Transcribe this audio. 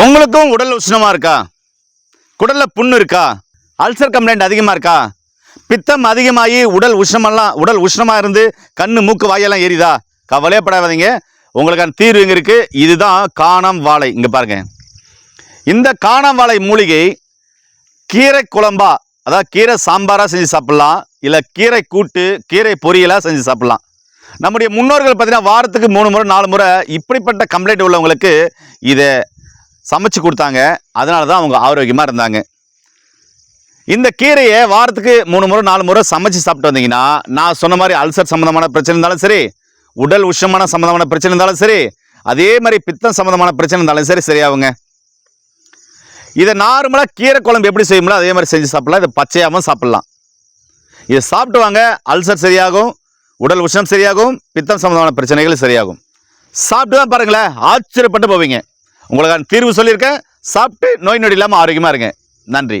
உங்களுக்கும் உடல் உஷ்ணமா இருக்கா? குடல்ல புண்ணு இருக்கா? அல்சர் கம்ப்ளைண்ட் அதிகமா இருக்கா? பித்தம் அதிகமாகி உடல் உஷ்ணமா இருந்து கண்ணு மூக்கு வாயெல்லாம் எரியுதா? கவலையப்படாதீங்க, உங்களுக்கான தீர்வு எங்க இருக்கு. இதுதான் காணம் வாழை. இங்க பாருங்க, இந்த காணம் வாழை மூலிகை கீரை குழம்பா, அதாவது கீரை சாம்பாரா செஞ்சு சாப்பிடலாம், இல்ல கீரை கூட்டு, கீரை பொரியலா செஞ்சு சாப்பிடலாம். நம்முடைய முன்னோர்கள் பார்த்தீங்கன்னா வாரத்துக்கு 3 முறை 4 முறை இப்படிப்பட்ட கம்ப்ளைண்ட் உள்ளவங்களுக்கு இதை சமைச்சு கொடுத்தாங்க. அதனால தான் அவங்க ஆரோக்கியமாக இருந்தாங்க. இந்த கீரையை வாரத்துக்கு 3 முறை 4 முறை சமைச்சு சாப்பிட்டு வந்தீங்கன்னா, நான் சொன்ன மாதிரி அல்சர் சம்மந்தமான பிரச்சனை இருந்தாலும் சரி, உடல் உஷ்ணமான சம்மந்தமான பிரச்சனை இருந்தாலும் சரி, அதே மாதிரி பித்தம் சம்மந்தமான பிரச்சனை இருந்தாலும் சரி சரியாகுங்க. இதை நார்மலாக கீரை குழம்பு எப்படி செய்யுங்களோ அதே மாதிரி செஞ்சு சாப்பிடலாம். இதை பச்சையாகவும் சாப்பிடலாம். இதை சாப்பிட்டு வாங்க, அல்சர் சரியாகும், உடல் உஷ்ணம் சரியாகும், பித்தம் சம்மந்தமான பிரச்சனைகள் சரியாகும். சாப்பிட்டு தான் பாருங்களேன், ஆச்சரியப்பட்டு போவீங்க. உங்களுக்கான தீர்வு சொல்லியிருக்கேன். சாப்பிட்டு நோய் நொடி இல்லாமல் ஆரோக்கியமாக இருங்க. நன்றி.